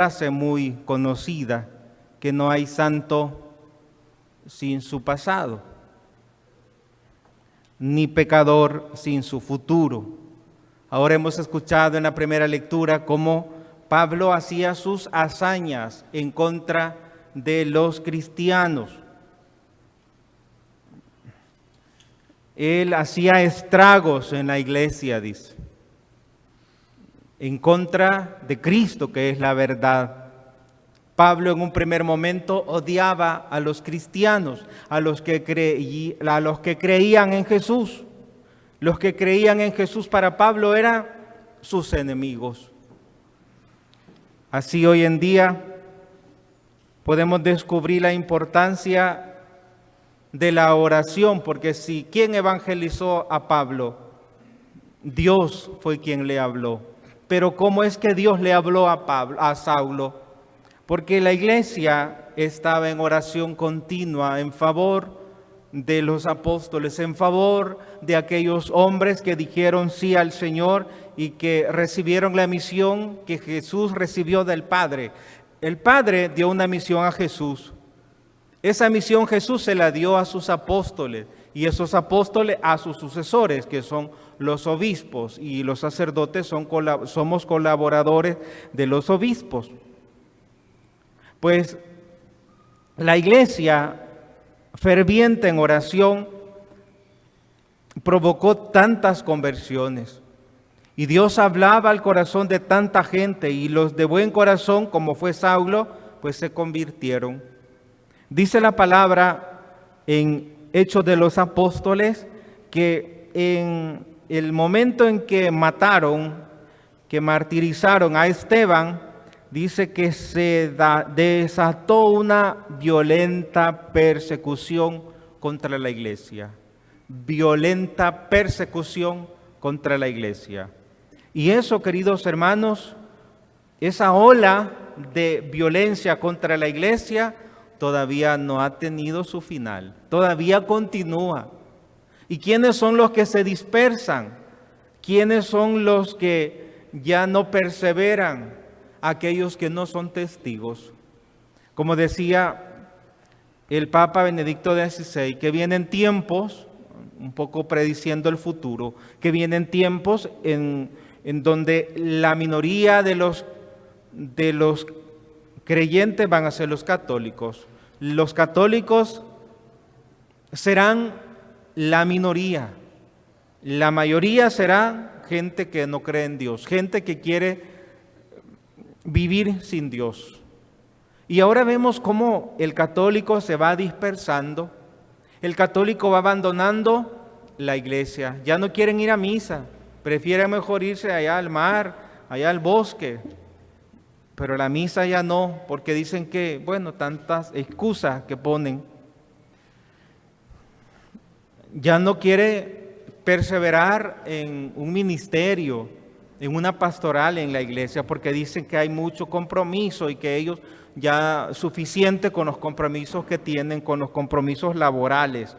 frase muy conocida, que no hay santo sin su pasado, ni pecador sin su futuro. Ahora hemos escuchado en la primera lectura cómo Pablo hacía sus hazañas en contra de los cristianos. Él hacía estragos en la iglesia, dice, en contra de Cristo, que es la verdad. Pablo en un primer momento odiaba a los cristianos, a los que creían en Jesús. Los que creían en Jesús para Pablo eran sus enemigos. Así hoy en día podemos descubrir la importancia de la oración, porque si ¿quién evangelizó a Pablo? Dios fue quien le habló. Pero ¿cómo es que Dios le habló a Saulo? Porque la iglesia estaba en oración continua en favor de los apóstoles, en favor de aquellos hombres que dijeron sí al Señor y que recibieron la misión que Jesús recibió del Padre. El Padre dio una misión a Jesús. Esa misión Jesús se la dio a sus apóstoles y esos apóstoles a sus sucesores, que son los obispos, y los sacerdotes somos colaboradores de los obispos. Pues la iglesia ferviente en oración provocó tantas conversiones y Dios hablaba al corazón de tanta gente, y los de buen corazón, como fue Saulo, pues se convirtieron. Dice la palabra en Hechos de los Apóstoles que en el momento en que martirizaron a Esteban, dice que se desató una violenta persecución contra la iglesia. Violenta persecución contra la iglesia. Y eso, queridos hermanos, esa ola de violencia contra la iglesia todavía no ha tenido su final, todavía continúa. ¿Y quiénes son los que se dispersan? ¿Quiénes son los que ya no perseveran? Aquellos que no son testigos. Como decía el Papa Benedicto XVI, que vienen tiempos, un poco prediciendo el futuro, que vienen tiempos en donde la minoría de los creyentes van a ser los católicos. Los católicos serán la minoría. La mayoría será gente que no cree en Dios, gente que quiere vivir sin Dios. Y ahora vemos cómo el católico se va dispersando. El católico va abandonando la iglesia. Ya no quieren ir a misa. Prefieren mejor irse allá al mar, allá al bosque. Pero la misa ya no, porque dicen que, bueno, tantas excusas que ponen. Ya no quiere perseverar en un ministerio, en una pastoral en la iglesia, porque dicen que hay mucho compromiso y que ellos ya suficiente con los compromisos que tienen, con los compromisos laborales.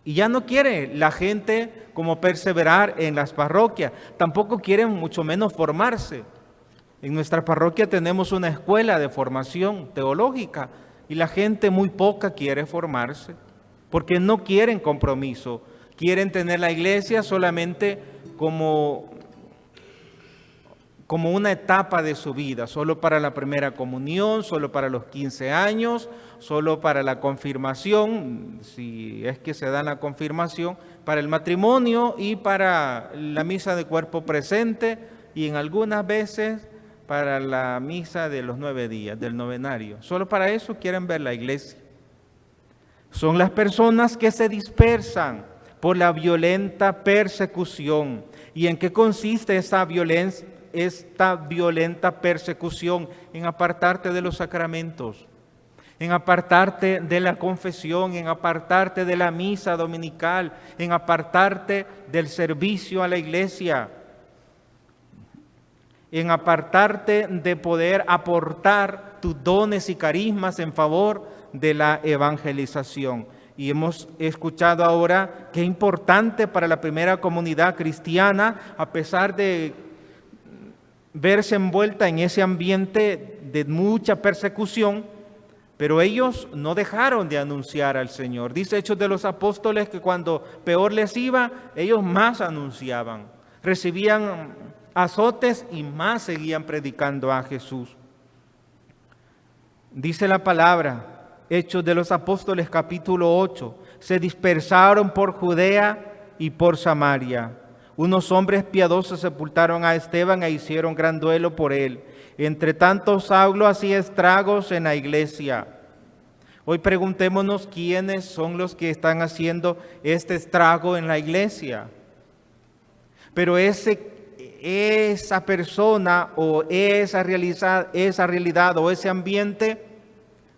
Y ya no quiere la gente como perseverar en las parroquias, tampoco quieren mucho menos formarse. En nuestra parroquia tenemos una escuela de formación teológica y la gente muy poca quiere formarse porque no quieren compromiso, quieren tener la iglesia solamente como una etapa de su vida, solo para la primera comunión, solo para los 15 años, solo para la confirmación, si es que se da la confirmación, para el matrimonio y para la misa de cuerpo presente y en algunas veces para la misa de los 9 días, del novenario. Solo para eso quieren ver la iglesia. Son las personas que se dispersan por la violenta persecución. ¿Y en qué consiste esta violenta persecución? En apartarte de los sacramentos, en apartarte de la confesión, en apartarte de la misa dominical, en apartarte del servicio a la iglesia, en apartarte de poder aportar tus dones y carismas en favor de la evangelización. Y hemos escuchado ahora qué importante para la primera comunidad cristiana, a pesar de verse envuelta en ese ambiente de mucha persecución, pero ellos no dejaron de anunciar al Señor. Dice Hechos de los Apóstoles que cuando peor les iba, ellos más anunciaban, recibían azotes y más seguían predicando a Jesús. Dice la palabra, Hechos de los Apóstoles capítulo 8, se dispersaron por Judea y por Samaria. Unos hombres piadosos sepultaron a Esteban e hicieron gran duelo por él. Entre tanto, Saulo hacía estragos en la iglesia. Hoy preguntémonos quiénes son los que están haciendo este estrago en la iglesia. Pero esa persona o esa realidad o ese ambiente,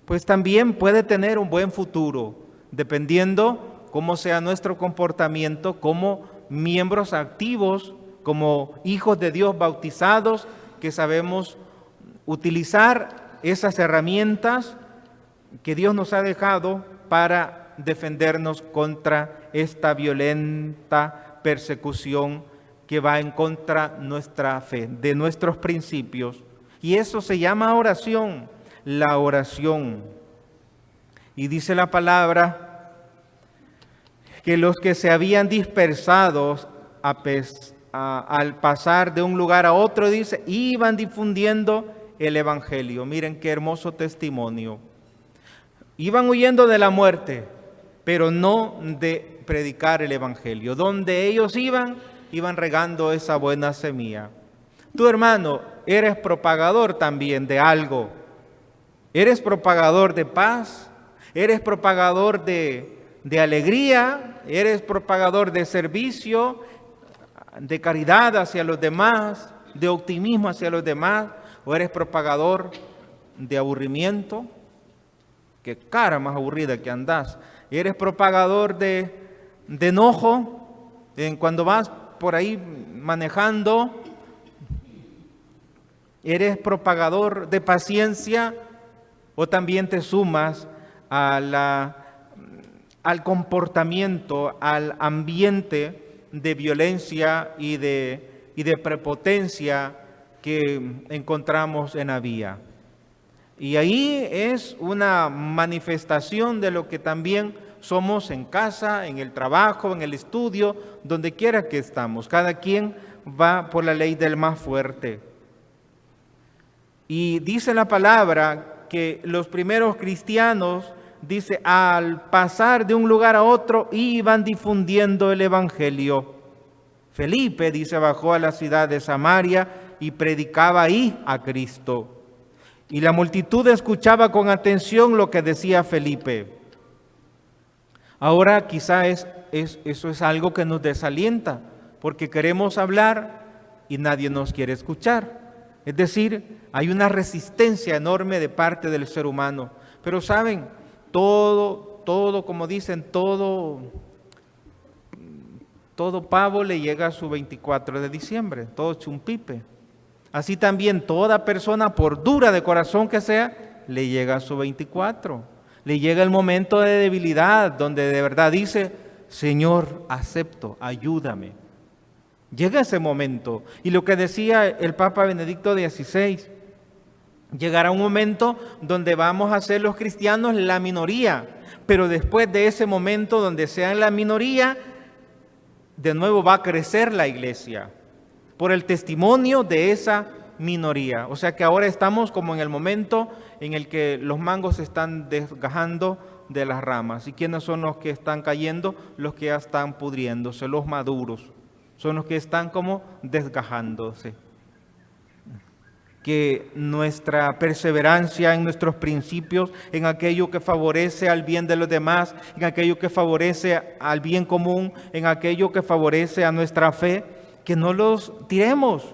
pues también puede tener un buen futuro, dependiendo cómo sea nuestro comportamiento como miembros activos, como hijos de Dios bautizados, que sabemos utilizar esas herramientas que Dios nos ha dejado para defendernos contra esta violenta persecución que va en contra de nuestra fe, de nuestros principios. Y eso se llama oración, la oración. Y dice la palabra que los que se habían dispersado al pasar de un lugar a otro, dice, iban difundiendo el Evangelio. Miren qué hermoso testimonio. Iban huyendo de la muerte, pero no de predicar el Evangelio. Donde ellos iban regando esa buena semilla. Tú, hermano, eres propagador también de algo. Eres propagador de paz, eres propagador de alegría, eres propagador de servicio, de caridad hacia los demás, de optimismo hacia los demás, o eres propagador de aburrimiento. Qué cara más aburrida que andás. Eres propagador de enojo, cuando vas por ahí manejando. Eres propagador de paciencia, o también te sumas al comportamiento, al ambiente de violencia y de prepotencia que encontramos en la vía. Y ahí es una manifestación de lo que también somos en casa, en el trabajo, en el estudio, donde quiera que estamos. Cada quien va por la ley del más fuerte. Y dice la palabra que los primeros cristianos, dice, al pasar de un lugar a otro, iban difundiendo el Evangelio. Felipe, dice, bajó a la ciudad de Samaria y predicaba ahí a Cristo. Y la multitud escuchaba con atención lo que decía Felipe. Ahora quizá eso es algo que nos desalienta, porque queremos hablar y nadie nos quiere escuchar. Es decir, hay una resistencia enorme de parte del ser humano. Pero saben, todo, como dicen, todo pavo le llega a su 24 de diciembre, todo chumpipe. Así también toda persona, por dura de corazón que sea, le llega a su 24. Le llega el momento de debilidad, donde de verdad dice, Señor, acepto, ayúdame. Llega ese momento. Y lo que decía el Papa Benedicto XVI, llegará un momento donde vamos a ser los cristianos la minoría, pero después de ese momento donde sean la minoría, de nuevo va a crecer la iglesia por el testimonio de esa minoría. O sea que ahora estamos como en el momento en el que los mangos se están desgajando de las ramas. ¿Y quiénes son los que están cayendo? Los que ya están pudriéndose, los maduros. Son los que están como desgajándose. Que nuestra perseverancia en nuestros principios, en aquello que favorece al bien de los demás, en aquello que favorece al bien común, en aquello que favorece a nuestra fe, que no los tiremos,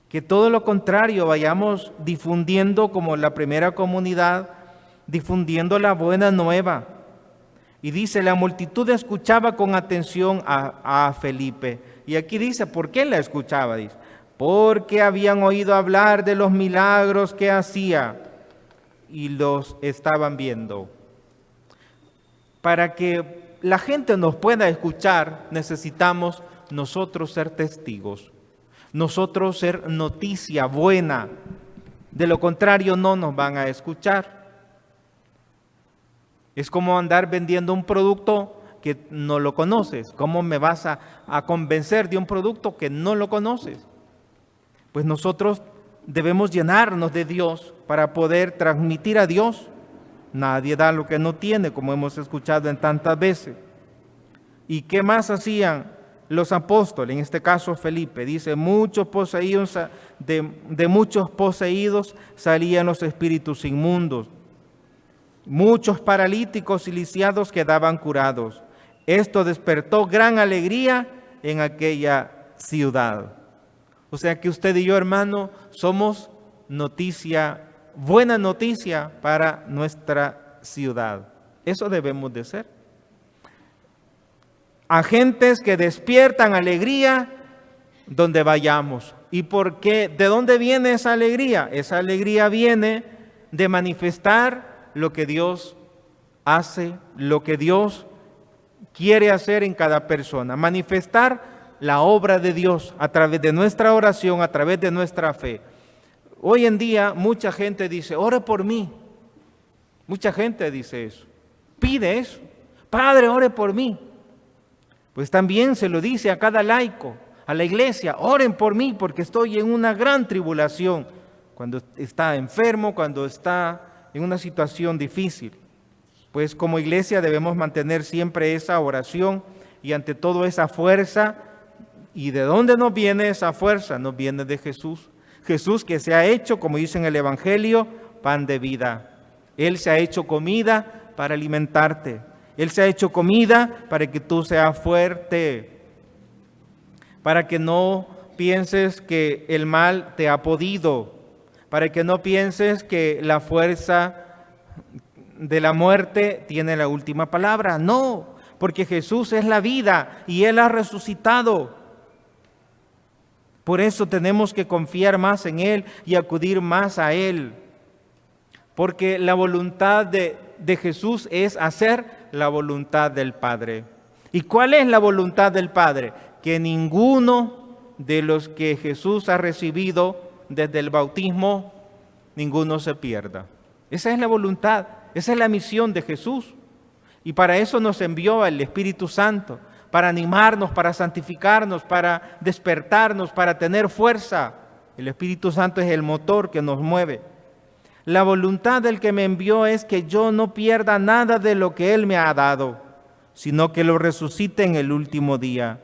que todo lo contrario vayamos difundiendo como la primera comunidad, difundiendo la buena nueva. Y dice, la multitud escuchaba con atención a Felipe. Y aquí dice, ¿por qué la escuchaba? Dice, porque habían oído hablar de los milagros que hacía y los estaban viendo. Para que la gente nos pueda escuchar, necesitamos nosotros ser testigos. Nosotros ser noticia buena. De lo contrario, no nos van a escuchar. Es como andar vendiendo un producto que no lo conoces. ¿Cómo me vas a convencer de un producto que no lo conoces? Pues nosotros debemos llenarnos de Dios para poder transmitir a Dios. Nadie da lo que no tiene, como hemos escuchado en tantas veces. ¿Y qué más hacían los apóstoles? En este caso Felipe dice, muchos poseídos, de muchos poseídos salían los espíritus inmundos. Muchos paralíticos y lisiados quedaban curados. Esto despertó gran alegría en aquella ciudad. O sea que usted y yo, hermano, somos noticia, buena noticia para nuestra ciudad. Eso debemos de ser. Agentes que despiertan alegría donde vayamos. ¿Y por qué? ¿De dónde viene esa alegría? Esa alegría viene de manifestar lo que Dios hace, lo que Dios quiere hacer en cada persona. Manifestar la obra de Dios a través de nuestra oración, a través de nuestra fe. Hoy en día mucha gente dice, ore por mí. Mucha gente dice eso. Pide eso. Padre, ore por mí. Pues también se lo dice a cada laico, a la iglesia, oren por mí porque estoy en una gran tribulación. Cuando está enfermo, cuando está en una situación difícil. Pues como iglesia debemos mantener siempre esa oración y ante todo esa fuerza. ¿Y de dónde nos viene esa fuerza? Nos viene de Jesús. Jesús que se ha hecho, como dice en el Evangelio, pan de vida. Él se ha hecho comida para alimentarte. Él se ha hecho comida para que tú seas fuerte. Para que no pienses que el mal te ha podido. Para que no pienses que la fuerza de la muerte tiene la última palabra. No, porque Jesús es la vida y Él ha resucitado. Por eso tenemos que confiar más en Él y acudir más a Él. Porque la voluntad de Jesús es hacer la voluntad del Padre. ¿Y cuál es la voluntad del Padre? Que ninguno de los que Jesús ha recibido desde el bautismo, ninguno se pierda. Esa es la voluntad, esa es la misión de Jesús. Y para eso nos envió el Espíritu Santo, para animarnos, para santificarnos, para despertarnos, para tener fuerza. El Espíritu Santo es el motor que nos mueve. La voluntad del que me envió es que yo no pierda nada de lo que Él me ha dado, sino que lo resucite en el último día.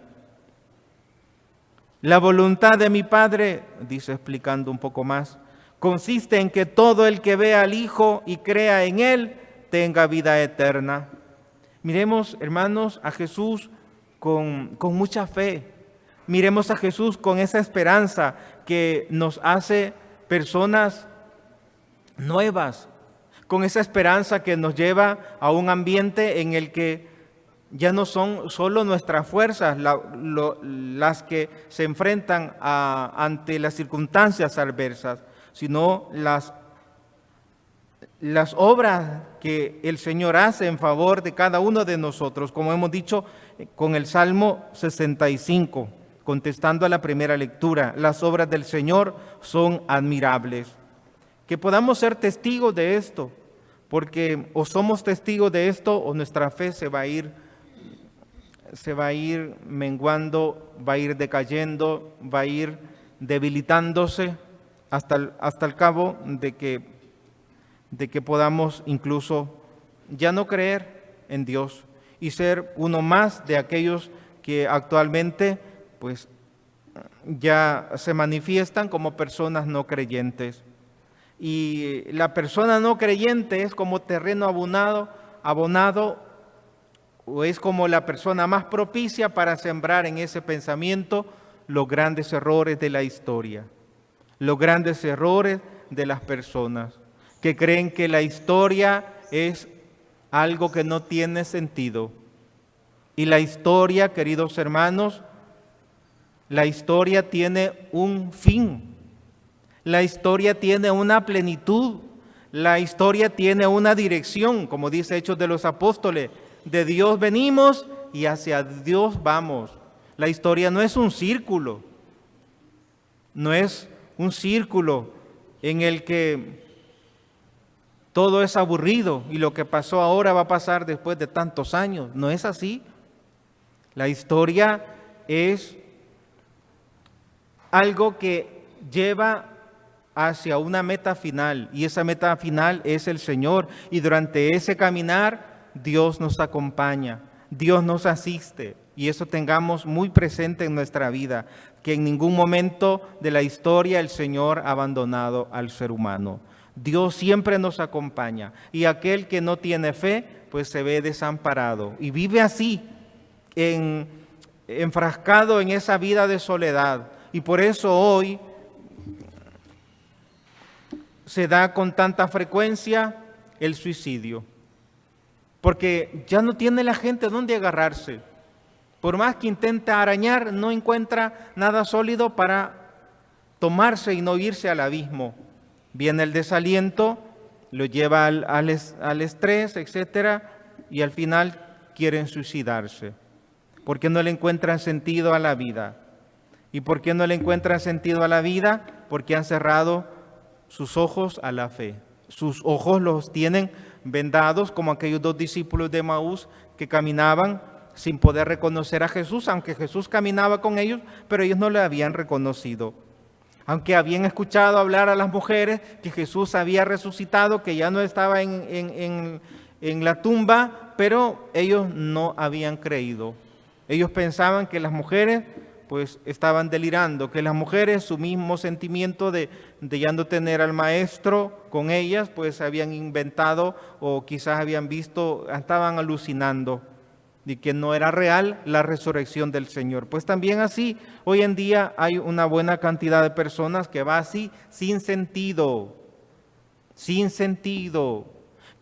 La voluntad de mi Padre, dice explicando un poco más, consiste en que todo el que vea al Hijo y crea en Él tenga vida eterna. Miremos, hermanos, a Jesús con mucha fe. Miremos a Jesús con esa esperanza que nos hace personas nuevas, con esa esperanza que nos lleva a un ambiente en el que ya no son solo nuestras fuerzas las que se enfrentan ante las circunstancias adversas, sino las obras que el Señor hace en favor de cada uno de nosotros, como hemos dicho con el Salmo 65, contestando a la primera lectura. Las obras del Señor son admirables. Que podamos ser testigos de esto, porque o somos testigos de esto o nuestra fe se va a ir menguando, va a ir decayendo, va a ir debilitándose hasta el cabo de que podamos incluso ya no creer en Dios y ser uno más de aquellos que actualmente pues ya se manifiestan como personas no creyentes. Y la persona no creyente es como terreno abonado, o es como la persona más propicia para sembrar en ese pensamiento los grandes errores de la historia, los grandes errores de las personas que creen que la historia es algo que no tiene sentido. Y la historia, queridos hermanos, la historia tiene un fin. La historia tiene una plenitud, la historia tiene una dirección, como dice Hechos de los Apóstoles. De Dios venimos y hacia Dios vamos. La historia no es un círculo. no es un círculo en el que todo es aburrido y lo que pasó ahora va a pasar después de tantos años. No es así. La historia es algo que lleva hacia una meta final, y esa meta final es el Señor, y durante ese caminar Dios nos acompaña, Dios nos asiste, y eso tengamos muy presente en nuestra vida, que en ningún momento de la historia el Señor ha abandonado al ser humano. Dios siempre nos acompaña, y aquel que no tiene fe, pues se ve desamparado y vive así, enfrascado en esa vida de soledad. Y por eso hoy se da con tanta frecuencia el suicidio, porque ya no tiene la gente dónde agarrarse. Por más que intenta arañar, no encuentra nada sólido para tomarse y no irse al abismo. Viene el desaliento, lo lleva al estrés, etcétera, y al final quieren suicidarse, porque no le encuentran sentido a la vida. ¿Y por qué no le encuentran sentido a la vida? Porque han cerrado sus ojos a la fe. Sus ojos los tienen vendados, como aquellos 2 discípulos de Emaús que caminaban sin poder reconocer a Jesús, aunque Jesús caminaba con ellos, pero ellos no le habían reconocido. Aunque habían escuchado hablar a las mujeres que Jesús había resucitado, que ya no estaba en la tumba, pero ellos no habían creído. Ellos pensaban que las mujeres pues estaban delirando, que las mujeres, su mismo sentimiento de ya no tener al maestro con ellas, pues habían inventado o quizás habían visto, estaban alucinando, y que no era real la resurrección del Señor. Pues también así, hoy en día hay una buena cantidad de personas que va así, sin sentido.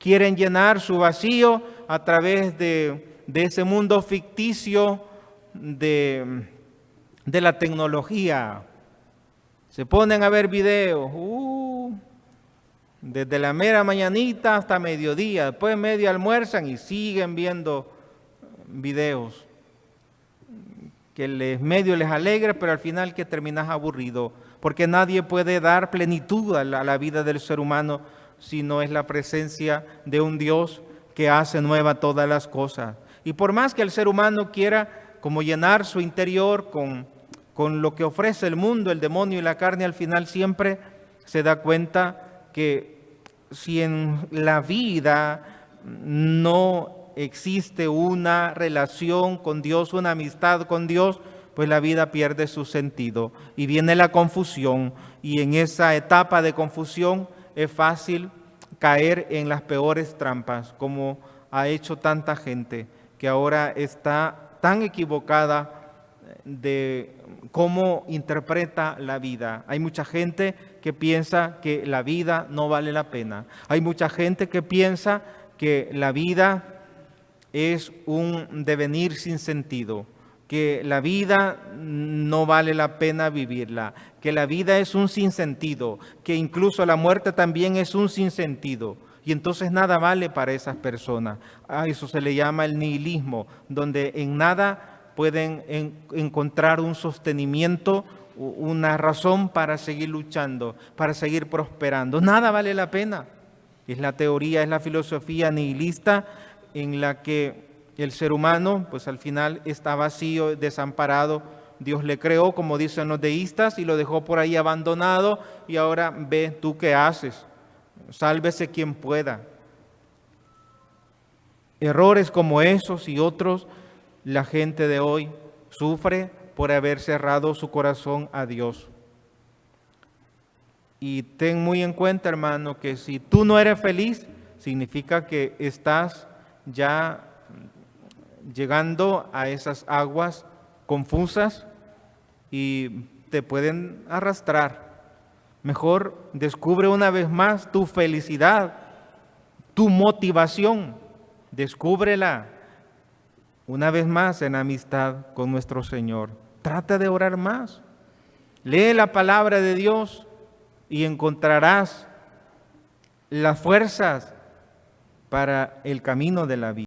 Quieren llenar su vacío a través de ese mundo ficticio de la tecnología. Se ponen a ver videos, desde la mera mañanita hasta mediodía, después medio almuerzan y siguen viendo videos que medio les alegra, pero al final que terminas aburrido, porque nadie puede dar plenitud a la vida del ser humano si no es la presencia de un Dios que hace nueva todas las cosas. Y por más que el ser humano quiera como llenar su interior con lo que ofrece el mundo, el demonio y la carne, al final siempre se da cuenta que si en la vida no existe una relación con Dios, una amistad con Dios, pues la vida pierde su sentido y viene la confusión, y en esa etapa de confusión es fácil caer en las peores trampas, como ha hecho tanta gente que ahora está tan equivocada de cómo interpreta la vida. Hay mucha gente que piensa que la vida no vale la pena. Hay mucha gente que piensa que la vida es un devenir sin sentido, que la vida no vale la pena vivirla, que la vida es un sinsentido, que incluso la muerte también es un sinsentido. Y entonces nada vale para esas personas. A eso se le llama el nihilismo, donde en nada pueden encontrar un sostenimiento, una razón para seguir luchando, para seguir prosperando. Nada vale la pena. Es la teoría, es la filosofía nihilista en la que el ser humano, pues al final está vacío, desamparado. Dios le creó, como dicen los deístas, y lo dejó por ahí abandonado, y ahora ve tú qué haces. Sálvese quien pueda. Errores como esos y otros, la gente de hoy sufre por haber cerrado su corazón a Dios. Y ten muy en cuenta, hermano, que si tú no eres feliz, significa que estás ya llegando a esas aguas confusas y te pueden arrastrar. Mejor descubre una vez más tu felicidad, tu motivación. Descúbrela una vez más en amistad con nuestro Señor. Trata de orar más. Lee la palabra de Dios y encontrarás las fuerzas para el camino de la vida.